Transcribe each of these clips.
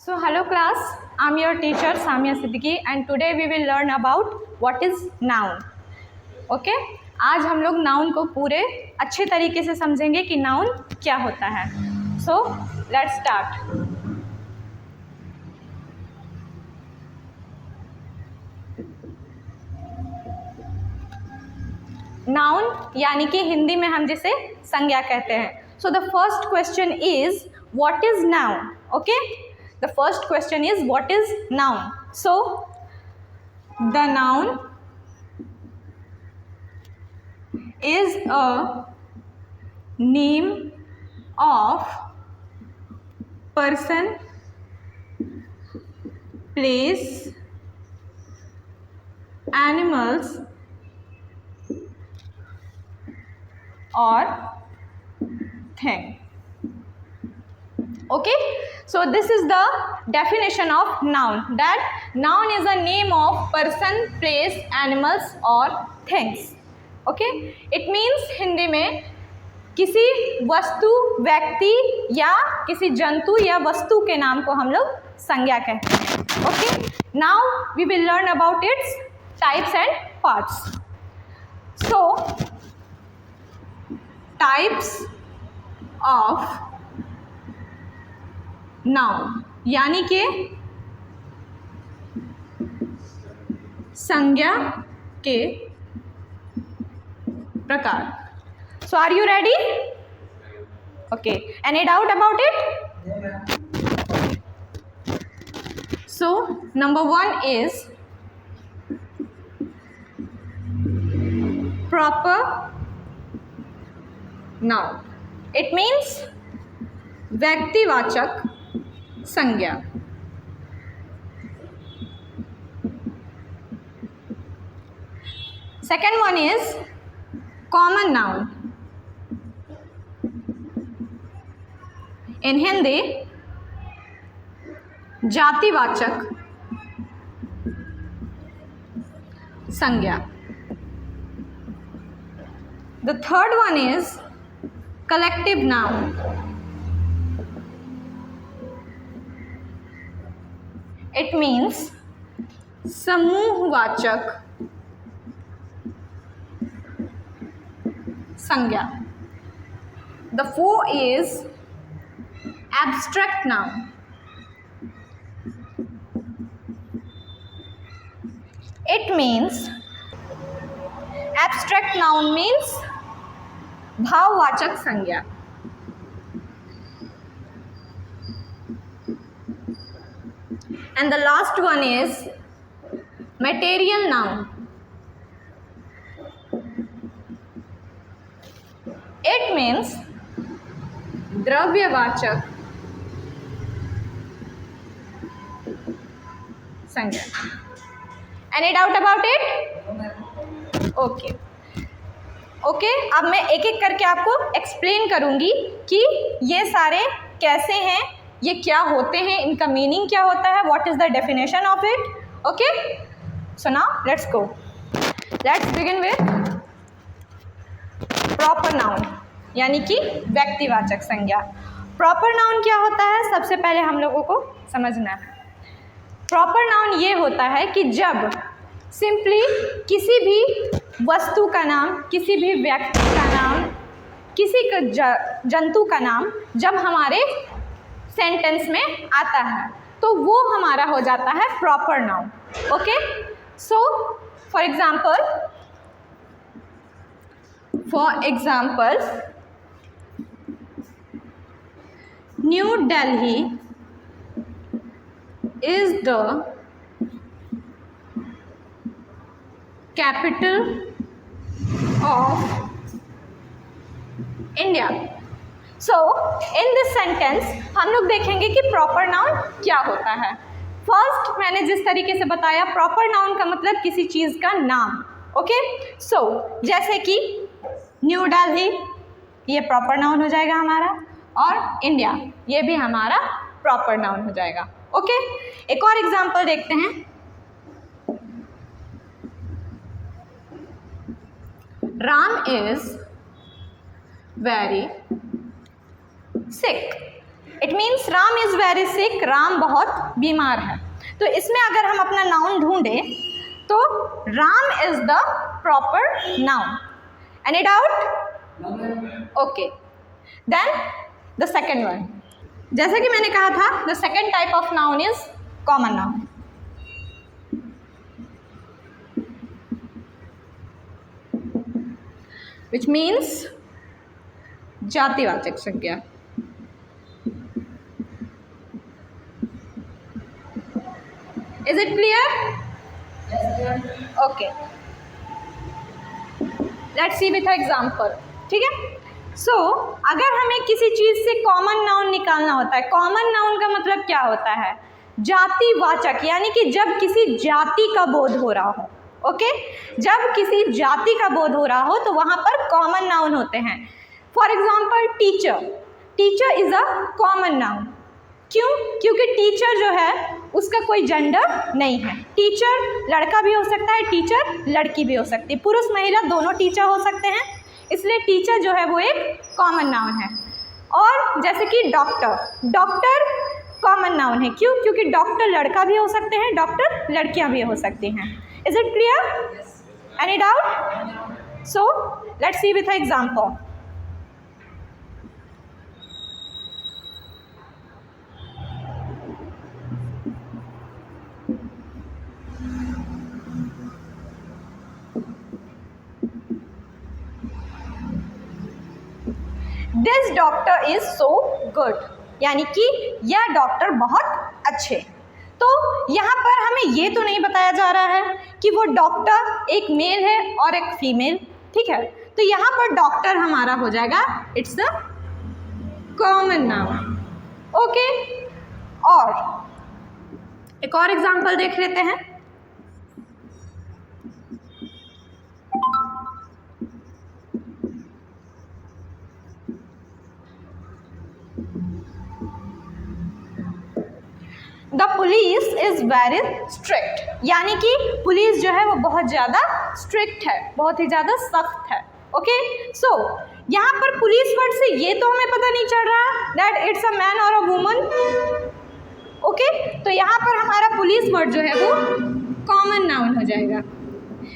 So hello class, I'm your teacher Samia Siddiqui and today we will learn about what is noun. Okay? आज हम लोग noun को पूरे अच्छे तरीके से समझेंगे कि noun क्या होता है. So let's start. Noun यानी कि हिंदी में हम जिसे संज्ञा कहते हैं. So the first question is what is noun? Okay? The first question is what is noun? So the noun is a name of person, place, animals or thing. Okay, so this is the definition of noun, that noun is a name of person, place, animals or things. Okay, it means Hindi में किसी वस्तु, व्यक्ति या किसी जंतु या वस्तु के नाम को हम लोग संज्ञा कहते हैं. Okay, now we will learn about its types and parts. So types of noun यानी कि संज्ञा के प्रकार. So are you ready? Okay, any doubt about it? So number one is proper noun. It means व्यक्तिवाचक संज्ञा. Second one is common noun. In Hindi जातिवाचक संज्ञा. The third one is collective noun. It means समूहवाचक संज्ञा. The fourth is abstract noun. It means abstract noun means भाववाचक संज्ञा. And the last one is material noun. It means द्रव्यवाचक संज्ञा. Any doubt about it? Okay. Okay, अब मैं एक एक करके आपको explain करूंगी कि ये सारे कैसे हैं, ये क्या होते हैं, इनका मीनिंग क्या होता है, what is the definition of it. Okay, so now let's go. Let's begin with proper noun यानी कि व्यक्तिवाचक संज्ञा. प्रॉपर नाउन क्या होता है, सबसे पहले हम लोगों को समझना है. प्रॉपर नाउन ये होता है कि जब सिंपली किसी भी वस्तु का नाम, किसी भी व्यक्ति का नाम, किसी जंतु का नाम जब हमारे सेंटेंस में आता है तो वो हमारा हो जाता है proper noun. Okay, so for example new Delhi is the capital of India. So in this sentence हम लोग देखेंगे कि प्रॉपर नाउन क्या होता है. फर्स्ट मैंने जिस तरीके से बताया, प्रॉपर नाउन का मतलब किसी चीज़ का नाम. ओके, सो जैसे कि न्यू दिल्ली ये प्रॉपर नाउन हो जाएगा हमारा, और इंडिया ये भी हमारा प्रॉपर नाउन हो जाएगा. ओके, एक और एग्जांपल देखते हैं. Ram is very sick. It means Ram is very sick, Ram बहुत बीमार है। तो इसमें अगर हम अपना नाउन ढूंढें तो Ram is the proper noun. Any doubt? Okay, then the second one, जैसे कि मैंने कहा था the second type of noun is common noun. Which means जातिवाचक संज्ञा। Is it clear? Okay, let's see with example. ठीक है, सो अगर हमें किसी चीज़ से कॉमन नाउन निकालना होता है, कॉमन नाउन का मतलब क्या होता है? जातिवाचक, यानी कि जब किसी जाति का बोध हो रहा हो। ओके, जब किसी जाति का बोध हो रहा हो तो वहाँ पर कॉमन नाउन होते हैं। For example teacher, teacher is a common noun. क्यों? क्योंकि टीचर जो है उसका कोई जेंडर नहीं है। टीचर लड़का भी हो सकता है, टीचर लड़की भी हो सकती है, पुरुष महिला दोनों टीचर हो सकते हैं, इसलिए टीचर जो है वो एक कॉमन नाउन है। और जैसे कि डॉक्टर, डॉक्टर कॉमन नाउन है। क्यों? क्योंकि डॉक्टर लड़का भी हो सकते हैं, डॉक्टर लड़कियां भी हो सकती हैं। Is it clear? Any doubt? So let's see with example. This doctor is so good, यानी कि यह डॉक्टर बहुत अच्छे। तो यहाँ पर हमें ये तो नहीं बताया जा रहा है कि वो डॉक्टर एक मेल है और एक फीमेल। ठीक है, तो यहाँ पर डॉक्टर हमारा हो जाएगा it's the common noun. Okay, और एक और एग्जांपल देख लेते हैं। The police is very strict, यानी कि पुलिस जो है वो बहुत ज़्यादा स्ट्रिक्ट है, बहुत ही ज़्यादा सख्त है। ओके, सो यहाँ पर पुलिस वर्ड से ये तो हमें पता नहीं चल रहा दैट इट्स अ मैन और अ वुमन। ओके, तो यहाँ पर हमारा पुलिस वर्ड जो है वो कॉमन नाउन हो जाएगा।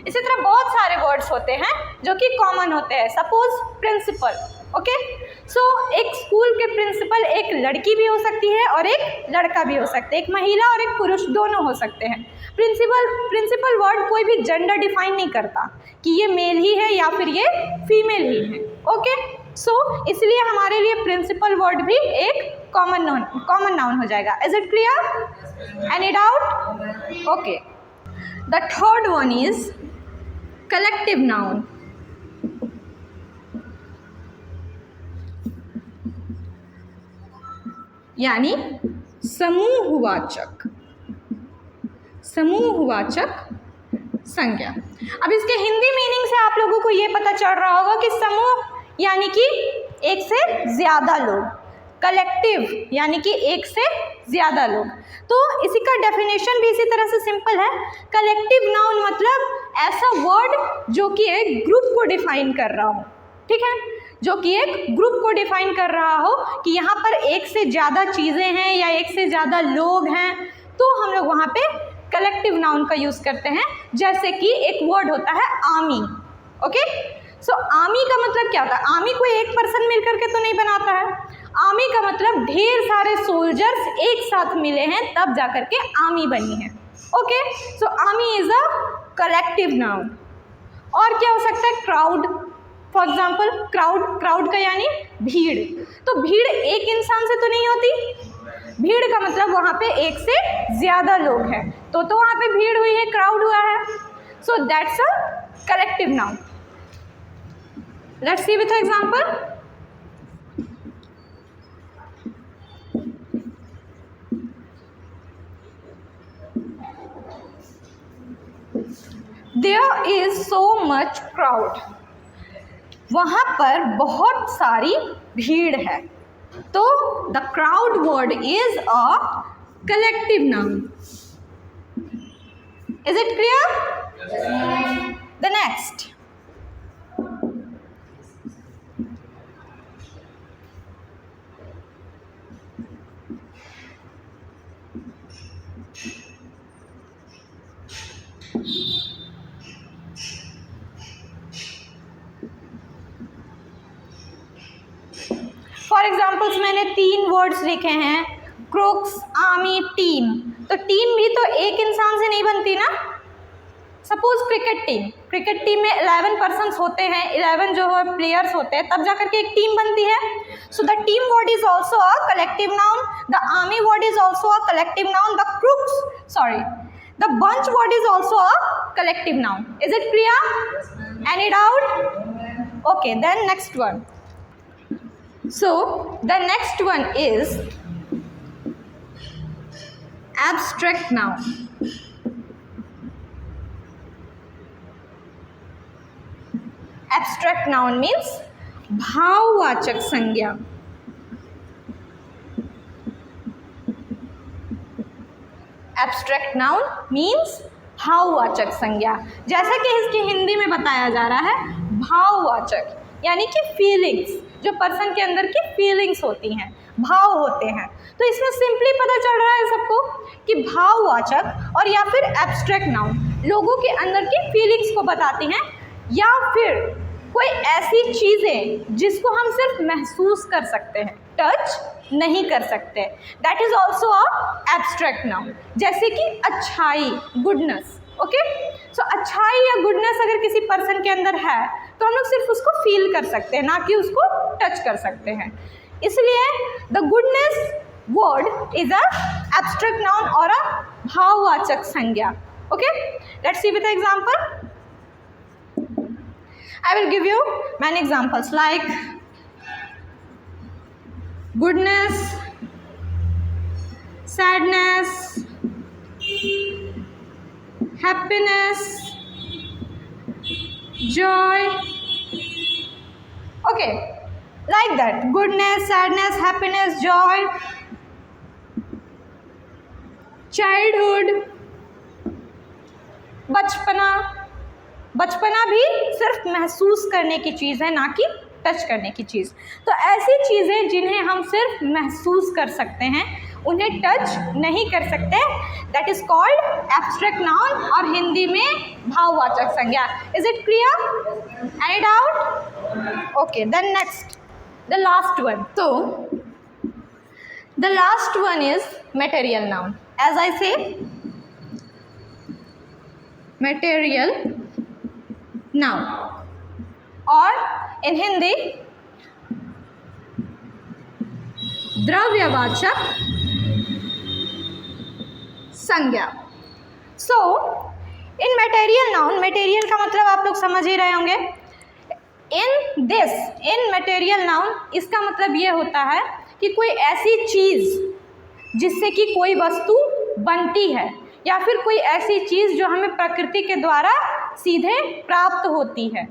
इसी तरह बहुत सारे वर्ड्स होते हैं जो कि कॉमन होते हैं। Suppose principal. ओके, सो एक स्कूल के प्रिंसिपल एक लड़की भी हो सकती है और एक लड़का भी हो सकता है, एक महिला और एक पुरुष दोनों हो सकते हैं। प्रिंसिपल वर्ड कोई भी जेंडर डिफाइन नहीं करता कि ये मेल ही है या फिर ये फीमेल ही है। ओके, सो इसलिए हमारे लिए प्रिंसिपल वर्ड भी एक कॉमन नाउन हो जाएगा। Is it clear? Any doubt? Okay, the third one is collective noun. यानी समूहवाचक, समूहवाचक संज्ञा। अब इसके हिंदी मीनिंग से आप लोगों को ये पता चल रहा होगा कि समूह यानी कि एक से ज़्यादा लोग, कलेक्टिव यानी कि एक से ज़्यादा लोग। तो इसी का डेफिनेशन भी इसी तरह से सिंपल है। कलेक्टिव नाउन मतलब ऐसा वर्ड जो कि एक ग्रुप को डिफाइन कर रहा हो। ठीक है, जो कि एक ग्रुप को डिफाइन कर रहा हो कि यहाँ पर एक से ज़्यादा चीज़ें हैं या एक से ज़्यादा लोग हैं, तो हम लोग वहाँ पे कलेक्टिव नाउन का यूज़ करते हैं। जैसे कि एक वर्ड होता है आर्मी। ओके, सो आर्मी का मतलब क्या होता है? आर्मी कोई एक पर्सन मिल करके तो नहीं बनाता है। आर्मी का मतलब ढेर सारे सोल्जर्स एक साथ मिले हैं तब जा करके आर्मी बनी है। Okay, so army is a collective noun. और क्या हो सकता है? क्राउड। फॉर एग्जाम्पल क्राउड का यानी भीड़। तो भीड़ एक इंसान से तो नहीं होती, भीड़ का मतलब वहाँ पे एक से ज़्यादा लोग हैं, तो वहाँ पे भीड़ हुई है, क्राउड हुआ है। So that's a collective noun. Let's see with example. There is so much crowd, वहाँ पर बहुत सारी भीड़ है, तो the crowd word is a collective noun. Is it clear? The next, for examples मैंने 3 वर्ड्स लिखे हैं, क्रुक्स, आर्मी, टीम। तो टीम भी तो एक इंसान से नहीं बनती ना। सपोज क्रिकेट टीम में 11 पर्सन्स होते हैं, 11 जो है प्लेयर्स होते हैं, तब जाकर के एक टीम बनती है। So the team word is also a collective noun, the army word is also a collective noun, the bunch word is also a collective noun. Is it clear? Any doubt? Okay, then next one. So the next one is abstract noun. Abstract noun means भाववाचक संज्ञा। Abstract noun means भाववाचक संज्ञा। जैसा कि इसकी हिंदी में बताया जा रहा है, भाववाचक यानी कि फीलिंग्स, जो पर्सन के अंदर की फीलिंग्स होती हैं, भाव होते हैं। तो इसमें सिंपली पता चल रहा है सबको कि भाववाचक और या फिर एब्स्ट्रैक्ट नाउन लोगों के अंदर की फीलिंग्स को बताती हैं, या फिर कोई ऐसी चीज़ें जिसको हम सिर्फ महसूस कर सकते हैं, टच नहीं कर सकते, that is also a abstract noun. जैसे कि अच्छाई, गुडनेस। ओके, सो अच्छाई या गुडनेस अगर किसी पर्सन के अंदर है तो हम लोग सिर्फ उसको फील कर सकते हैं, ना कि उसको टच कर सकते हैं। इसलिए the goodness word is a abstract noun और अ भाववाचक संज्ञा। Okay, let's C with example. I will give you many examples like goodness, sadness, happiness, joy. Okay, like that. Goodness, sadness, happiness, joy, childhood, बचपना भी सिर्फ महसूस करने की चीज़ है, ना कि टच करने की चीज़। तो ऐसी चीज़ें जिन्हें हम सिर्फ महसूस कर सकते हैं, उन्हें टच नहीं कर सकते, that is called abstract noun, और हिंदी में भाववाचक संज्ञा। Is it clear? Any doubt? Okay, then next, the last one. तो the last one is material noun. As I say, material noun, और इन हिंदी द्रव्यवाचक संज्ञा। So in material noun, material का मतलब आप लोग समझ ही रहे होंगे। इन मटेरियल नाउन इसका मतलब ये होता है कि कोई ऐसी चीज़ जिससे कि कोई वस्तु बनती है, या फिर कोई ऐसी चीज़ जो हमें प्रकृति के द्वारा सीधे प्राप्त होती है,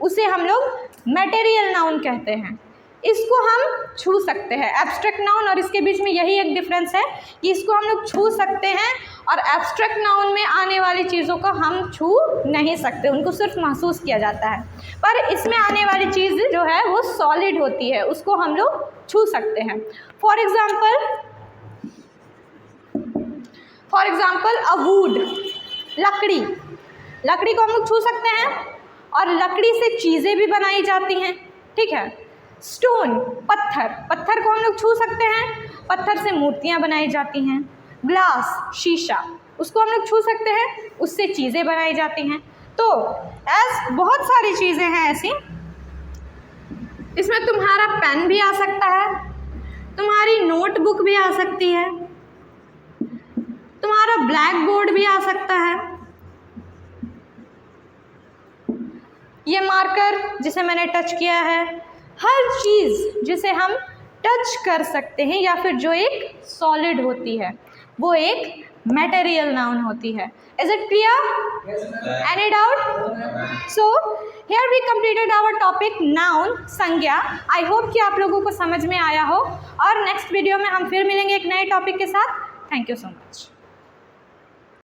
उसे हम लोग मटेरियल नाउन कहते हैं। इसको हम छू सकते हैं। एब्स्ट्रैक्ट नाउन और इसके बीच में यही एक डिफरेंस है कि इसको हम लोग छू सकते हैं, और एब्स्ट्रैक्ट नाउन में आने वाली चीज़ों को हम छू नहीं सकते, उनको सिर्फ महसूस किया जाता है। पर इसमें आने वाली चीज़ जो है वो सॉलिड होती है, उसको हम लोग छू सकते हैं। फॉर एग्जाम्पल अ वुड, लकड़ी को हम लोग छू सकते हैं, और लकड़ी से चीज़ें भी बनाई जाती हैं, ठीक है। स्टोन, पत्थर को हम लोग छू सकते हैं, पत्थर से मूर्तियाँ बनाई जाती हैं। ग्लास, शीशा, उसको हम लोग छू सकते हैं, उससे चीज़ें बनाई जाती हैं। तो बहुत सारी चीज़ें हैं ऐसी। इसमें तुम्हारा पेन भी आ सकता है, तुम्हारी नोटबुक भी आ सकती है, तुम्हारा ब्लैक बोर्ड भी आ सकता है, ये मार्कर जिसे मैंने टच किया है, हर चीज़ जिसे हम टच कर सकते हैं या फिर जो एक सॉलिड होती है, वो एक मटेरियल नाउन होती है। Is it clear? Any doubt? So here we completed our topic noun, संज्ञा। आई होप कि आप लोगों को समझ में आया हो, और नेक्स्ट वीडियो में हम फिर मिलेंगे एक नए टॉपिक के साथ। Thank you so much.